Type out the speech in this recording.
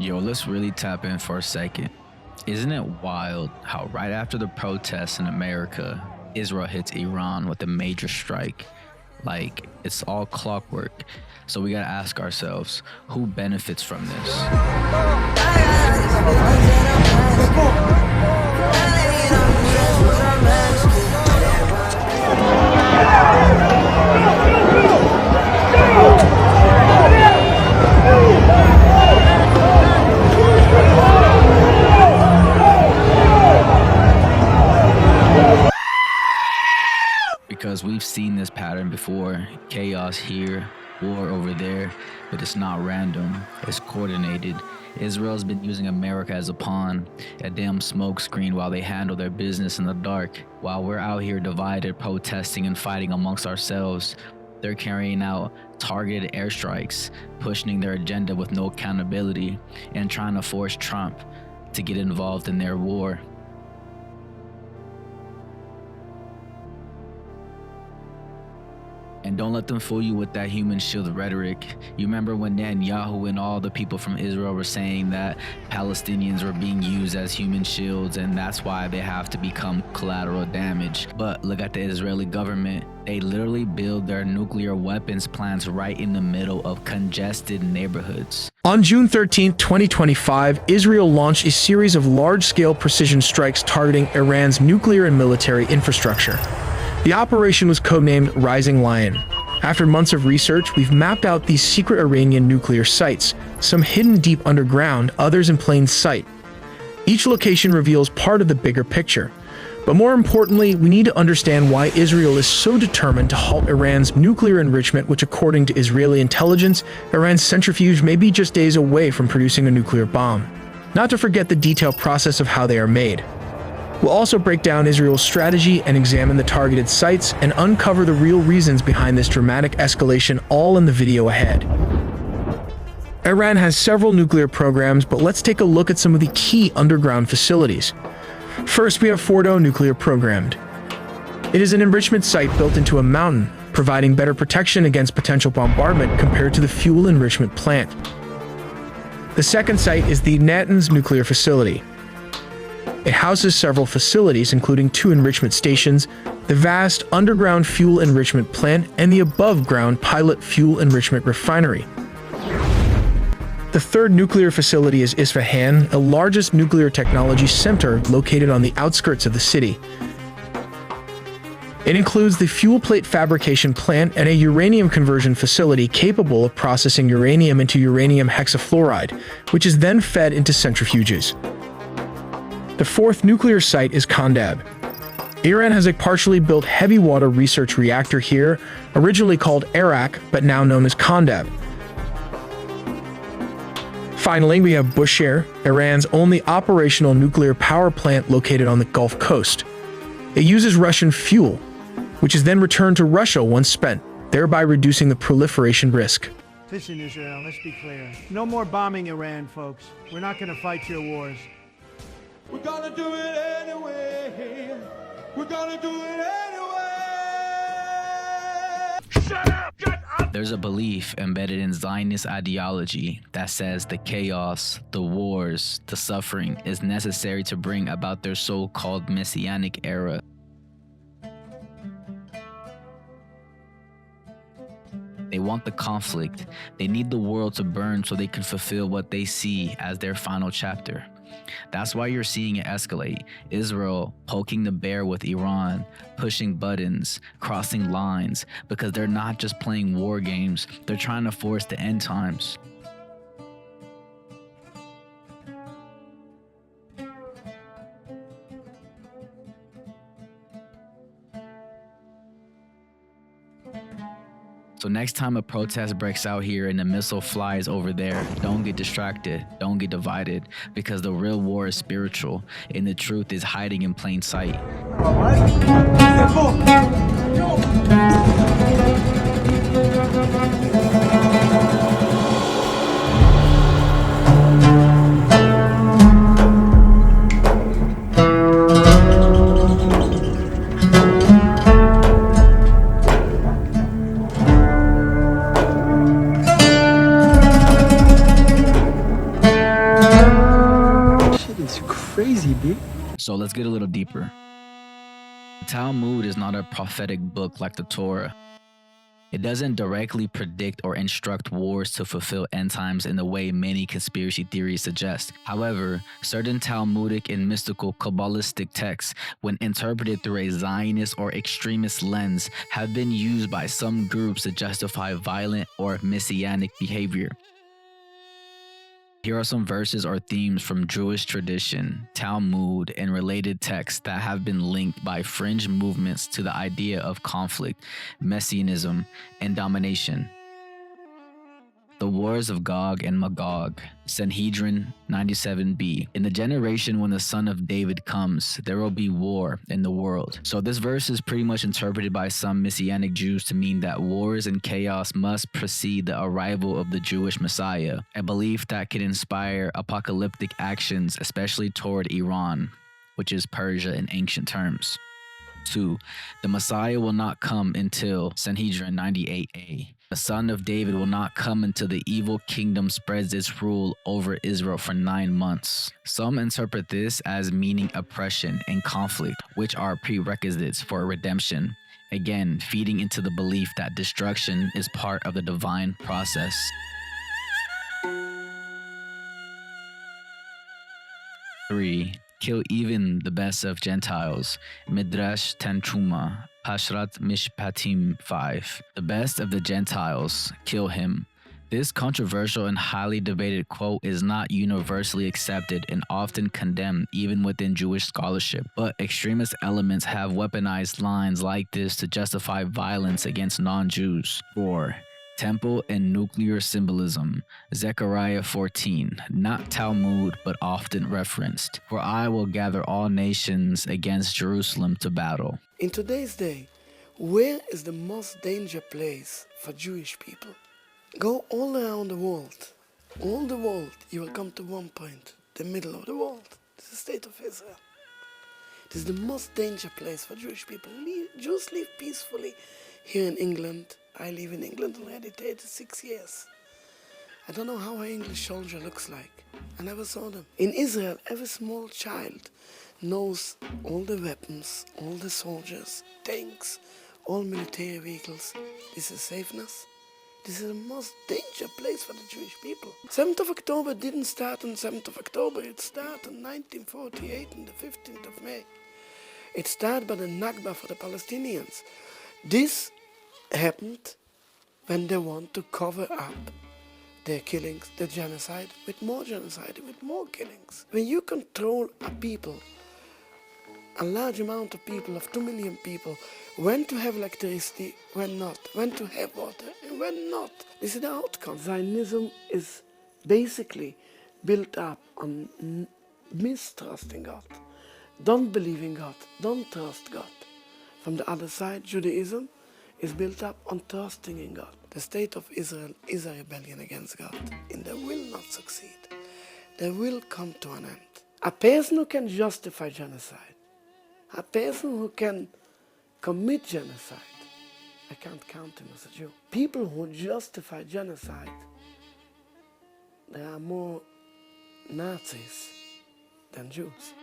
Yo, let's really tap in for a second. Isn't it wild how right after the protests in America, Israel hits Iran with a major strike? Like, it's all clockwork. So we gotta ask ourselves, who benefits from this? Because we've seen this pattern before. Chaos here, war over there, but it's not random, it's coordinated. Israel's been using America as a pawn, a damn smokescreen while they handle their business in the dark. While we're out here divided, protesting and fighting amongst ourselves, they're carrying out targeted airstrikes, pushing their agenda with no accountability, and trying to force Trump to get involved in their war. And don't let them fool you with that human shield rhetoric. You remember when Netanyahu and all the people from Israel were saying that Palestinians were being used as human shields and that's why they have to become collateral damage. But look at the Israeli government. They literally build their nuclear weapons plants right in the middle of congested neighborhoods. On June 13, 2025, Israel launched a series of large-scale precision strikes targeting Iran's nuclear and military infrastructure. The operation was codenamed Rising Lion. After months of research, we've mapped out these secret Iranian nuclear sites, some hidden deep underground, others in plain sight. Each location reveals part of the bigger picture. But more importantly, we need to understand why Israel is so determined to halt Iran's nuclear enrichment, which according to Israeli intelligence, Iran's centrifuge may be just days away from producing a nuclear bomb. Not to forget the detailed process of how they are made. We'll also break down Israel's strategy and examine the targeted sites and uncover the real reasons behind this dramatic escalation, all in the video ahead. Iran has several nuclear programs, but let's take a look at some of the key underground facilities. First, we have Fordo Nuclear Programmed. It is an enrichment site built into a mountain, providing better protection against potential bombardment compared to the fuel enrichment plant. The second site is the Natanz Nuclear Facility. It houses several facilities, including 2 enrichment stations, the vast underground fuel enrichment plant, and the above-ground pilot fuel enrichment refinery. The third nuclear facility is Isfahan, the largest nuclear technology center located on the outskirts of the city. It includes the fuel plate fabrication plant and a uranium conversion facility capable of processing uranium into uranium hexafluoride, which is then fed into centrifuges. The fourth nuclear site is Kandab. Iran has a partially built heavy water research reactor here, originally called Arak, but now known as Kandab. Finally, we have Bushehr, Iran's only operational nuclear power plant located on the Gulf Coast. It uses Russian fuel, which is then returned to Russia once spent, thereby reducing the proliferation risk. Listen, Israel, let's be clear. No more bombing Iran, folks. We're not going to fight your wars. We're gonna do it anyway. We're gonna do it anyway. Shut up! Shut up! There's a belief embedded in Zionist ideology that says the chaos, the wars, the suffering is necessary to bring about their so-called Messianic era. They want the conflict. They need the world to burn so they can fulfill what they see as their final chapter. That's why you're seeing it escalate. Israel poking the bear with Iran, pushing buttons, crossing lines, because they're not just playing war games, they're trying to force the end times. So next time a protest breaks out here and a missile flies over there, don't get distracted, don't get divided, because the real war is spiritual and the truth is hiding in plain sight. crazy, B. So let's get a little deeper. The Talmud is not a prophetic book like the Torah. It doesn't directly predict or instruct wars to fulfill end times in the way many conspiracy theories suggest. However, certain Talmudic and mystical Kabbalistic texts, when interpreted through a Zionist or extremist lens, have been used by some groups to justify violent or Messianic behavior. Here are some verses or themes from Jewish tradition, Talmud, and related texts that have been linked by fringe movements to the idea of conflict, messianism, and domination. The Wars of Gog and Magog, Sanhedrin 97b. In the generation when the son of David comes, there will be war in the world. So this verse is pretty much interpreted by some Messianic Jews to mean that wars and chaos must precede the arrival of the Jewish Messiah, a belief that can inspire apocalyptic actions, especially toward Iran, which is Persia in ancient terms. 2. The Messiah will not come until Sanhedrin 98a. The son of David will not come until the evil kingdom spreads its rule over Israel for 9 months. Some interpret this as meaning oppression and conflict, which are prerequisites for redemption, again feeding into the belief that destruction is part of the divine process. 3. Kill even the best of Gentiles. Midrash Tanchuma, Hashrat Mishpatim 5. The best of the Gentiles, kill him. This controversial and highly debated quote is not universally accepted and often condemned even within Jewish scholarship, but extremist elements have weaponized lines like this to justify violence against non-Jews. 4. Temple and nuclear symbolism. Zechariah 14, not Talmud but often referenced. For I will gather all nations against Jerusalem to battle. In today's day, where is the most danger place for Jewish people? Go all around the world. All the world, you will come to one point, the middle of the world. It's the state of Israel. It is the most danger place for Jewish people. Jews live peacefully here in England. I live in England already 36 years. I don't know how an English soldier looks like. I never saw them. In Israel, every small child knows all the weapons, all the soldiers, tanks, all military vehicles. This is safeness. This is the most dangerous place for the Jewish people. 7th of October didn't start on 7th of October. It started in 1948 on the 15th of May. It started by the Nakba for the Palestinians. This happened when they want to cover up their killings, the genocide, with more killings. When you control a people, a large amount of people, of 2 million people, when to have electricity, when not, when to have water, and when not. This is the outcome. Zionism is basically built up on mistrusting God. Don't believe in God, don't trust God. From the other side, Judaism is built up on trusting in God. The state of Israel is a rebellion against God, and they will not succeed. They will come to an end. A person who can justify genocide, a person who can commit genocide, I can't count him as a Jew. People who justify genocide, there are more Nazis than Jews.